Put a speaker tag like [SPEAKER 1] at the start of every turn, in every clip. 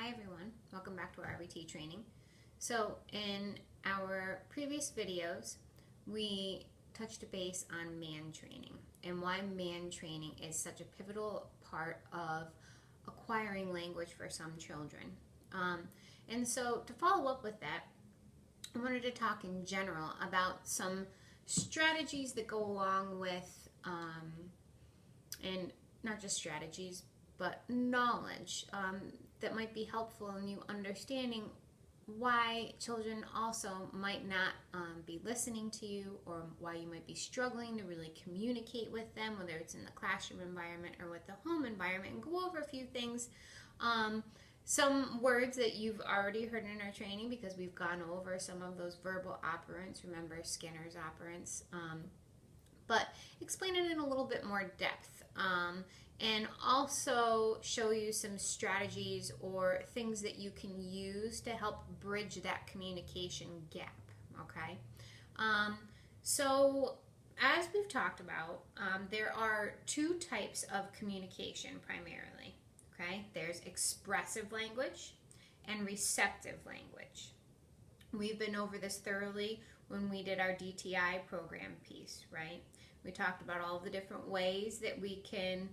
[SPEAKER 1] Hi everyone, welcome back to our RBT training. So in our previous videos, we touched base on man training and why man training is such a pivotal part of acquiring language for some children. And so to follow up with that, I wanted to talk in general about some strategies that go along with, and not just strategies, but knowledge that might be helpful in you understanding why children also might not be listening to you, or why you might be struggling to really communicate with them, whether it's in the classroom environment or with the home environment, and go over a few things. Some words that you've already heard in our training because we've gone over some of those verbal operants. Remember Skinner's operants. But explain it in a little bit more depth. And also show you some strategies or things that you can use to help bridge that communication gap, okay? So as we've talked about, there are two types of communication primarily, okay? There's expressive language and receptive language. We've been over this thoroughly when we did our DTI program piece, right? We talked about all the different ways that we can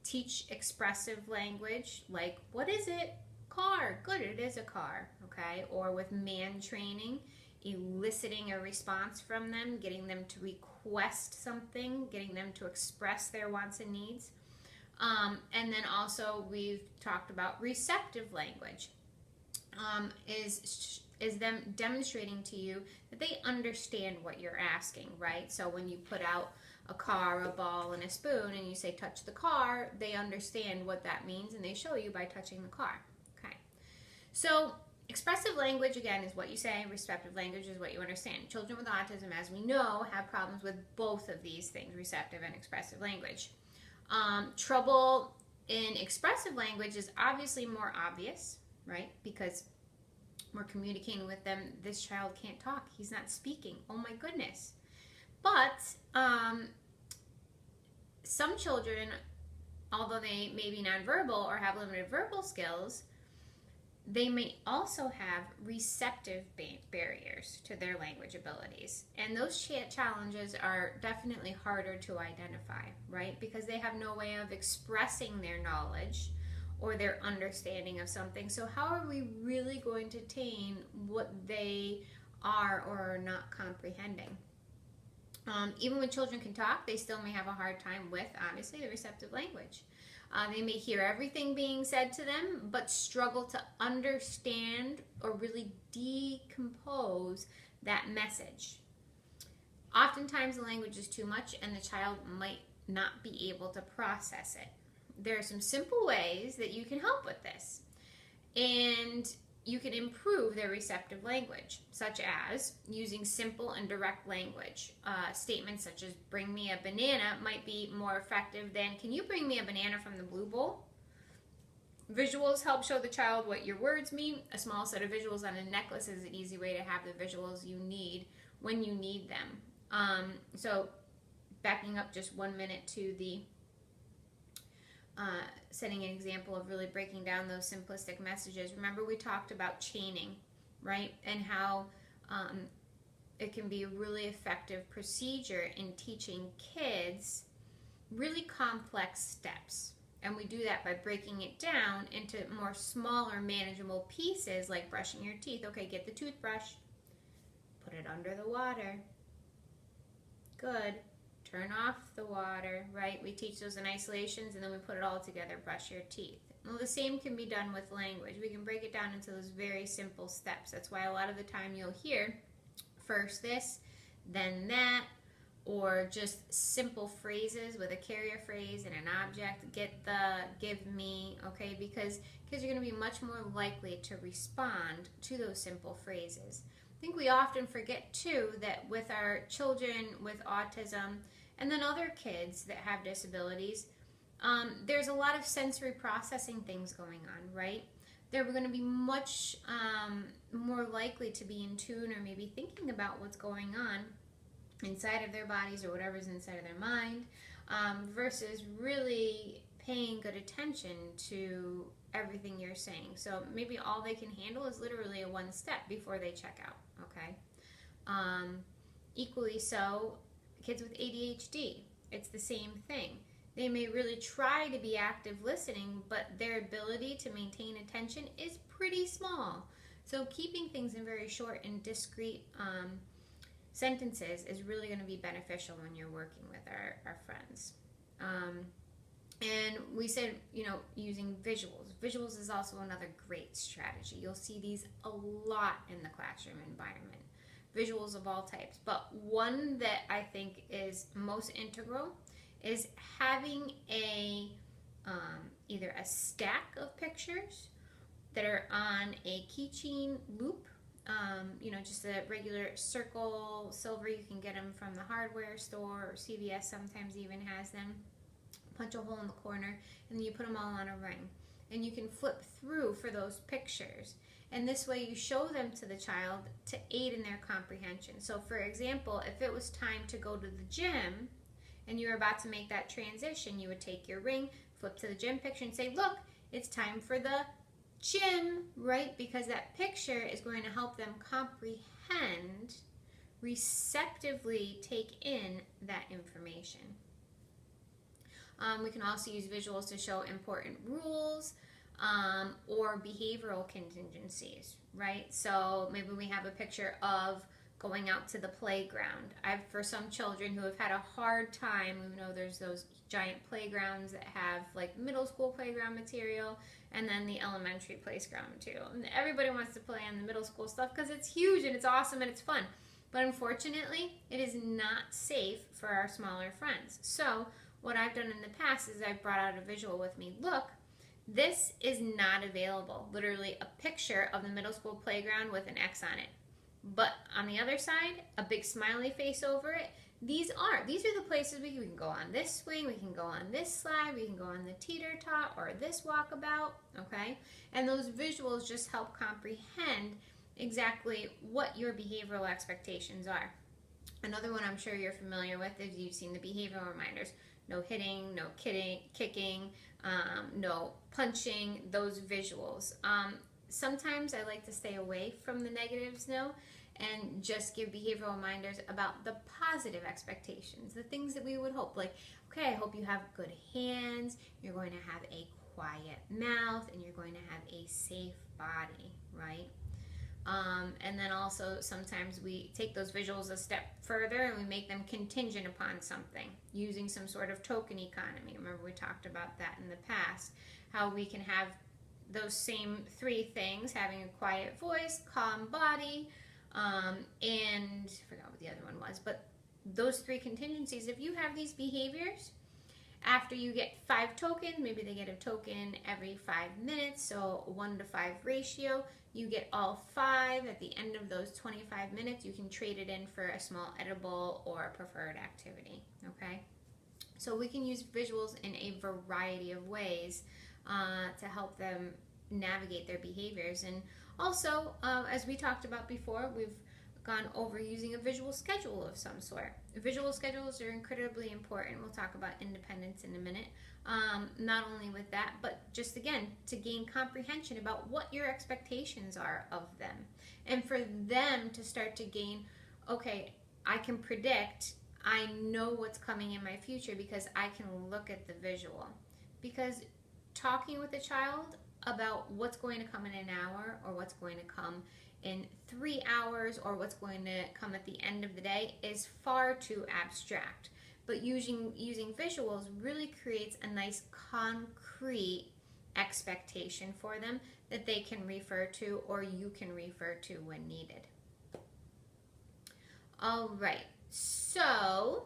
[SPEAKER 1] teach expressive language, like, what is it? Car. Good, it is a car, okay? Or with man training, eliciting a response from them, getting them to request something, getting them to express their wants and needs. And then also we've talked about receptive language, is them demonstrating to you that they understand what you're asking, right? So when you put out a car, a ball, and a spoon, and you say touch the car, they understand what that means, and they show you by touching the car. Okay. So expressive language, again, is what you say. Receptive language is what you understand. Children with autism, as we know, have problems with both of these things, receptive and expressive language. Trouble in expressive language is obviously more obvious, right? Because we're communicating with them. This child can't talk. He's not speaking. Oh my goodness. But some children, although they may be nonverbal or have limited verbal skills, they may also have receptive barriers to their language abilities. And those challenges are definitely harder to identify, right? Because they have no way of expressing their knowledge or their understanding of something. So how are we really going to attain what they are or are not comprehending? Even when children can talk, they still may have a hard time with, obviously, the receptive language. They may hear everything being said to them, but struggle to understand or really decompose that message. Oftentimes the language is too much and the child might not be able to process it. There are some simple ways that you can help with this. And you can improve their receptive language, such as using simple and direct language. Statements such as bring me a banana might be more effective than can you bring me a banana from the blue bowl? Visuals help show the child what your words mean. A small set of visuals on a necklace is an easy way to have the visuals you need when you need them. So backing up just 1 minute to the setting an example of really breaking down those simplistic messages. Remember we talked about chaining, right? And how it can be a really effective procedure in teaching kids really complex steps. And we do that by breaking it down into more smaller, manageable pieces, like brushing your teeth. Okay, get the toothbrush, put it under the water. Good. Turn off the water, right? We teach those in isolations and then we put it all together, brush your teeth. Well, the same can be done with language. We can break it down into those very simple steps. That's why a lot of the time you'll hear first this, then that, or just simple phrases with a carrier phrase and an object, get the, give me, okay? Because kids are going to be much more likely to respond to those simple phrases. I think we often forget too that with our children with autism and then other kids that have disabilities, there's a lot of sensory processing things going on, right? They're going to be much more likely to be in tune or maybe thinking about what's going on inside of their bodies or whatever's inside of their mind, versus really paying good attention to everything you're saying. So maybe all they can handle is literally a one step before they check out, okay? Equally so, kids with ADHD, it's the same thing. They may really try to be active listening, but their ability to maintain attention is pretty small. So keeping things in very short and discrete sentences is really going to be beneficial when you're working with our friends. And we said, using visuals. Visuals is also another great strategy. You'll see these a lot in the classroom environment. Visuals of all types. But one that I think is most integral is having either a stack of pictures that are on a keychain loop, just a regular circle, silver. You can get them from the hardware store, or CVS sometimes even has them. Punch a hole in the corner, and then you put them all on a ring. And you can flip through for those pictures. And this way you show them to the child to aid in their comprehension. So for example, if it was time to go to the gym, and you were about to make that transition, you would take your ring, flip to the gym picture, and say, look, it's time for the gym, right? Because that picture is going to help them comprehend, receptively take in that information. We can also use visuals to show important rules or behavioral contingencies, right? So maybe we have a picture of going out to the playground. For some children who have had a hard time, there's those giant playgrounds that have like middle school playground material and then the elementary playground material. And everybody wants to play on the middle school stuff because it's huge and it's awesome and it's fun. But unfortunately, it is not safe for our smaller friends. So what I've done in the past is I've brought out a visual with me. Look, this is not available. Literally a picture of the middle school playground with an X on it. But on the other side, a big smiley face over it. These are the places we can go on this swing, we can go on this slide, we can go on the teeter-tot or this walkabout, okay? And those visuals just help comprehend exactly what your behavioral expectations are. Another one I'm sure you're familiar with is you've seen the behavioral reminders. No hitting, no kicking, no punching, those visuals. Sometimes I like to stay away from the negatives, and just give behavioral reminders about the positive expectations, the things that we would hope. Like, okay, I hope you have good hands, you're going to have a quiet mouth, and you're going to have a safe body, right? And then also sometimes we take those visuals a step further and we make them contingent upon something using some sort of token economy. Remember we talked about that in the past, how we can have those same three things, having a quiet voice, calm body, and I forgot what the other one was, but those three contingencies, if you have these behaviors, after you get 5 tokens, maybe they get a token every 5 minutes, so 1-to-5 ratio, you get all 5 at the end of those 25 minutes. You can trade it in for a small edible or a preferred activity, okay? So we can use visuals in a variety of ways to help them navigate their behaviors. And also, as we talked about before, we've gone over using a visual schedule of some sort. Visual schedules are incredibly important. We'll talk about independence in a minute. Not only with that, but just again, to gain comprehension about what your expectations are of them. And for them to start to gain, okay, I can predict, I know what's coming in my future because I can look at the visual. Because talking with a child about what's going to come in an hour or what's going to come in 3 hours or what's going to come at the end of the day is far too abstract. But using visuals really creates a nice concrete expectation for them that they can refer to or you can refer to when needed. All right, so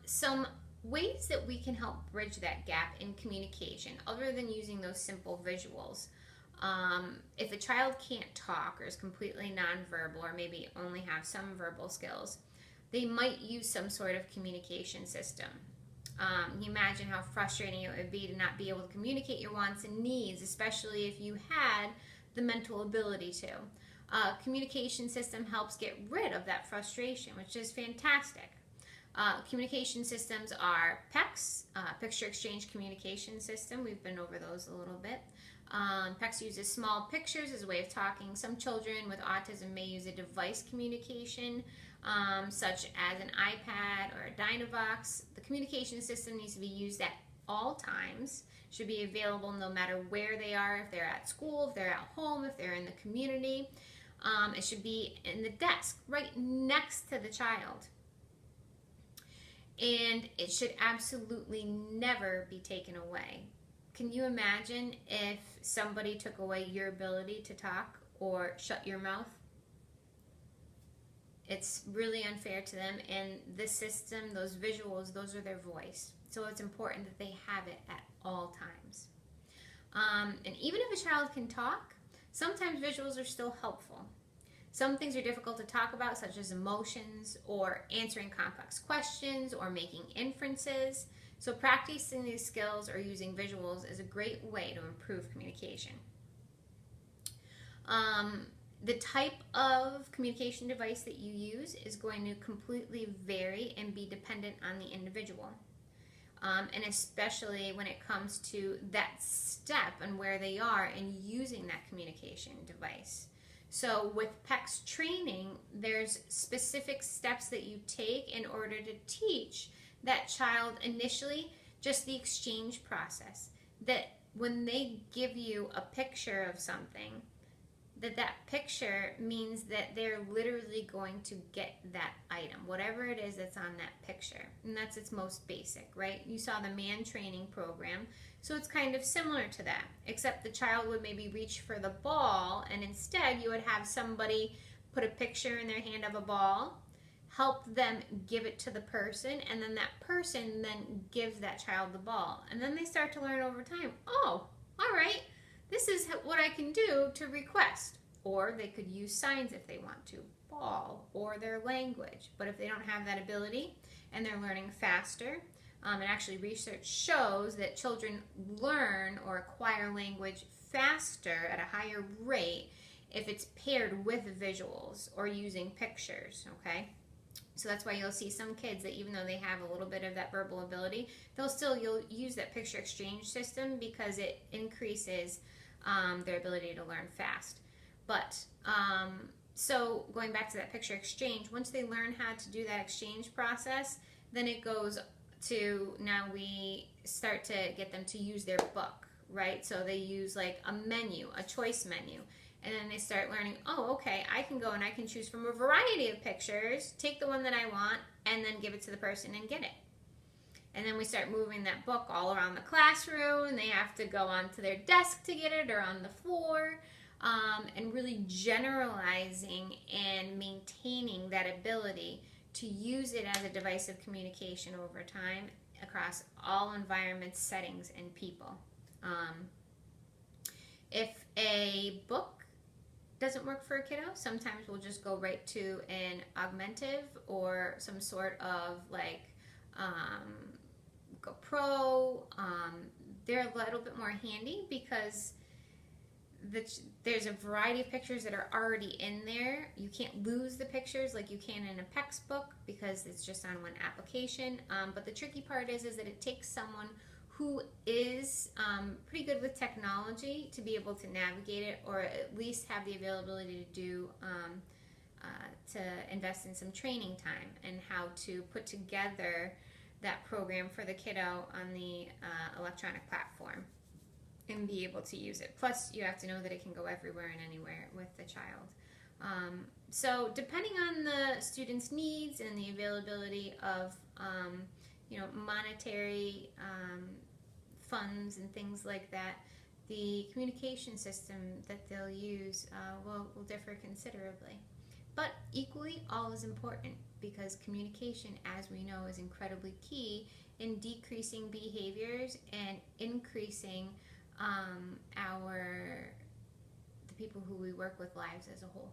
[SPEAKER 1] some ways that we can help bridge that gap in communication other than using those simple visuals. If a child can't talk or is completely nonverbal or maybe only have some verbal skills, they might use some sort of communication system. You imagine how frustrating it would be to not be able to communicate your wants and needs, especially if you had the mental ability to. Communication system helps get rid of that frustration, which is fantastic. Communication systems are PECS, Picture Exchange Communication System. We've been over those a little bit. PECS uses small pictures as a way of talking. Some children with autism may use a device communication, such as an iPad or a Dynavox. The communication system needs to be used at all times, should be available no matter where they are, if they're at school, if they're at home, if they're in the community. It should be in the desk, right next to the child. And it should absolutely never be taken away. Can you imagine if somebody took away your ability to talk or shut your mouth? It's really unfair to them, and the system, those visuals, those are their voice. So it's important that they have it at all times. And even if a child can talk, sometimes visuals are still helpful. Some things are difficult to talk about, such as emotions or answering complex questions or making inferences. So practicing these skills or using visuals is a great way to improve communication. The type of communication device that you use is going to completely vary and be dependent on the individual. And especially when it comes to that step and where they are in using that communication device. So with PECS training, there's specific steps that you take in order to teach that child initially just the exchange process. That when they give you a picture of something, that picture means that they're literally going to get that item, whatever it is that's on that picture. And that's its most basic, right? You saw the MAN training program, so it's kind of similar to that, except the child would maybe reach for the ball, and instead you would have somebody put a picture in their hand of a ball, help them give it to the person, and then that person then gives that child the ball. And then they start to learn over time, oh, all right, this is what I can do to request. Or they could use signs if they want to, ball, or their language. But if they don't have that ability and they're learning faster, and actually research shows that children learn or acquire language faster at a higher rate if it's paired with visuals or using pictures, okay? So that's why you'll see some kids that even though they have a little bit of that verbal ability, you'll use that picture exchange system because it increases their ability to learn fast. But so going back to that picture exchange, once they learn how to do that exchange process, then it goes to, now we start to get them to use their book, right? So they use like a menu, a choice menu. And then they start learning, oh, okay, I can go and I can choose from a variety of pictures, take the one that I want, and then give it to the person and get it. And then we start moving that book all around the classroom, and they have to go onto their desk to get it or on the floor, and really generalizing and maintaining that ability to use it as a device of communication over time across all environments, settings, and people. If a book doesn't work for a kiddo, sometimes we'll just go right to an augmentive or some sort of like GoPro. They're a little bit more handy because there's a variety of pictures that are already in there. You can't lose the pictures like you can in a PECS book because it's just on one application. But the tricky part is that it takes someone who is pretty good with technology to be able to navigate it, or at least have the availability to do to invest in some training time and how to put together that program for the kiddo on the electronic platform and be able to use it. Plus, you have to know that it can go everywhere and anywhere with the child. So depending on the student's needs and the availability of monetary funds and things like that, the communication system that they'll use will differ considerably. But equally, all is important because communication, as we know, is incredibly key in decreasing behaviors and increasing the people who we work with lives as a whole.